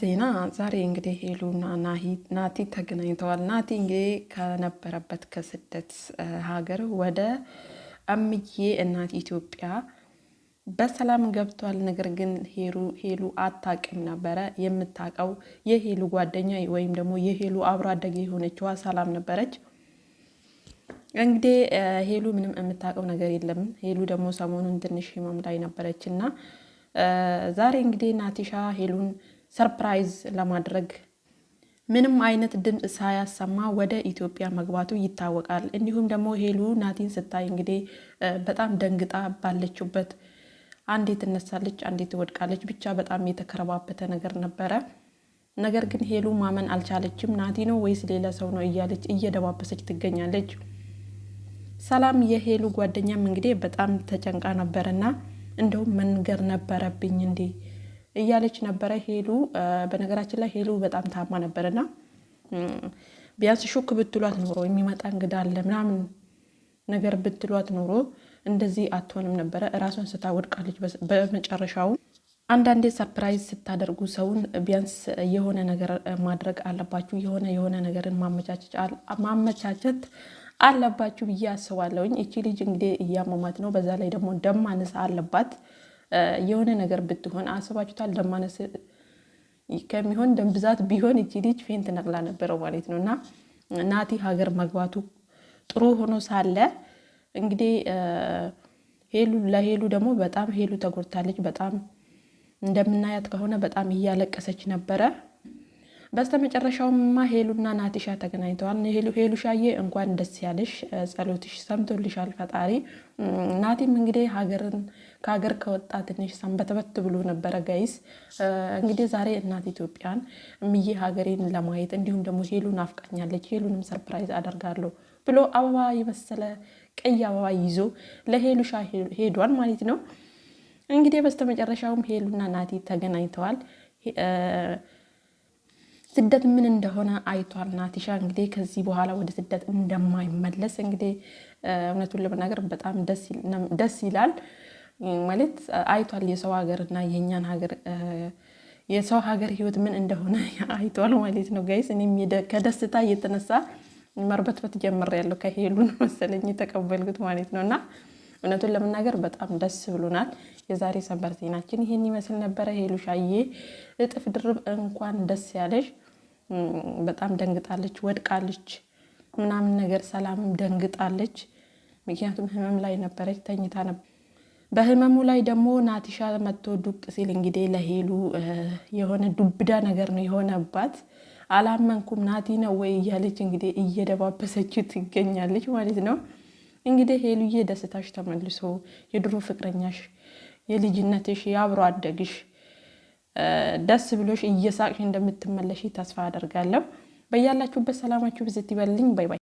ዜና ዛሬ እንግዲህ ሄሉና ናቲ ተገናኝተዋል። ናቲ እንግዲህ ከነበረበት ከስደት ሀገር ወደ እምዬ እናት ኢትዮጵያ በሰላም ገብቷል። ነገር ግን ሄሉ አታውቅም ነበረ። የምታውቀው የሄሉ ጓደኛ ወይም ደግሞ የሄሉ አብሮ አደግ የሆነችዋ ሰላም ነበረች። እንግዲህ ሄሉ ምንም የምታውቀው ነገር የለም። ሄሉ ደግሞ ሰሞኑን ትንሽ ህመም ላይ ነበረች እና ዛሬ እንግዲህ ናቲሻ ሄሉን ሰርፕራይዝ ለማድረግ ምንም አይነት ድምፅ ሳያሰማ ወደ ኢትዮጵያ መግባቱ ይታወቃል። እንዲሁም ደግሞ ሄሉ ናቲን ስታይ እንግዲህ በጣም ደንግጣ ባለችበት አንዴ ትነሳለች፣ አንዴ ትወድቃለች። ብቻ በጣም የተከረባበተ ነገር ነበረ። ነገር ግን ሄሉ ማመን አልቻለችም። ናቲ ነው ወይስ ሌላ ሰው ነው እያለች እየደባበሰች ትገኛለች። ሰላም የሄሉ ጓደኛም እንግዲህ በጣም ተጨንቃ ነበረና እንደውም መንገር ነበረብኝ እንዴ እያለች ነበረ። ሄሉ በነገራችን ላይ ሄሉ በጣም ታማ ነበርና ቢያንስ ሹክ ብትሏት ኖሮ የሚመጣ እንግዳ አለ ምናምን ነገር ብትሏት ኖሮ እንደዚህ አትሆንም ነበረ። እራሷን ስታወድቃለች። በመጨረሻው አንዳንዴ ሰርፕራይዝ ስታደርጉ ሰውን ቢያንስ የሆነ ነገር ማድረግ አለባችሁ። የሆነ ነገርን ማመቻቸት አለባችሁ ብዬ አስባለሁኝ። እቺ ልጅ እንግዲህ እያመማት ነው። በዛ ላይ ደግሞ ደም ማነስ አለባት። የሆነ ነገር ብትሆን አስባችሁታል? ደም ማነስ ከሚሆን ደም ብዛት ቢሆን እቺ ልጅ ፌንት ነቅላ ነበረው ማለት ነው። እና ናቲ ሀገር መግባቱ ጥሩ ሆኖ ሳለ እንግዲህ ለሄሉ ደግሞ በጣም ሄሉ ተጎድታለች። በጣም እንደምናያት ከሆነ በጣም እያለቀሰች ነበረ። በስተመጨረሻውማ ሄሉና ናቲሻ ተገናኝተዋል። ሄሉሻዬ እንኳን ደስ ያለሽ፣ ጸሎትሽ ሰምቶልሻል ፈጣሪ። ናቲም እንግዲህ ከሀገር ከወጣ ትንሽ ሰንበትበት ብሎ ነበረ ጋይስ። እንግዲህ ዛሬ እናት ኢትዮጵያን እምዬ ሀገሬን ለማየት እንዲሁም ደግሞ ሄሉን አፍቃኛለች፣ ሄሉንም ሰርፕራይዝ አደርጋለሁ ብሎ አበባ የመሰለ ቀይ አበባ ይዞ ለሄሉሻ ሄዷል ማለት ነው። እንግዲህ በስተመጨረሻውም ሄሉና ናቲ ተገናኝተዋል። ስደት ምን እንደሆነ አይቷል ናቲሻ። እንግዲህ ከዚህ በኋላ ወደ ስደት እንደማይመለስ እንግዲህ እውነቱን ለመናገር በጣም ደስ ይላል ማለት አይቷል። የሰው ሀገር እና የእኛን ሀገር የሰው ሀገር ህይወት ምን እንደሆነ አይቷል ማለት ነው ጋይስ። እኔም ከደስታ እየተነሳ መርበትበት ጀምሬያለሁ። ከሄሉን መሰለኝ የተቀበልኩት ማለት ነው። እና እውነቱን ለመናገር በጣም ደስ ብሎናል። የዛሬ ሰበር ዜናችን ይሄን ይመስል ነበረ። ሄሉሻዬ እጥፍ ድርብ እንኳን ደስ ያለሽ። በጣም ደንግጣለች፣ ወድቃለች ምናምን ነገር። ሰላምም ደንግጣለች፣ ምክንያቱም ህመም ላይ ነበረች፣ ተኝታ ነበር። በህመሙ ላይ ደግሞ ናቲሻ መጥቶ ዱቅ ሲል እንግዲህ ለሄሉ የሆነ ዱብዳ ነገር ነው የሆነባት። አላመንኩም ናቲ ነው ወይ እያለች እንግዲህ እየደባበሰችው ትገኛለች ማለት ነው። እንግዲህ ሄሉዬ ደስታሽ ተመልሶ የድሮ ፍቅረኛሽ፣ የልጅነትሽ፣ የአብሮ አደግሽ ደስ ብሎሽ እየሳቅሽ እንደምትመለሽ ተስፋ አደርጋለሁ። በያላችሁበት ሰላማችሁ ብዝት ይበልልኝ። ባይ ባይ።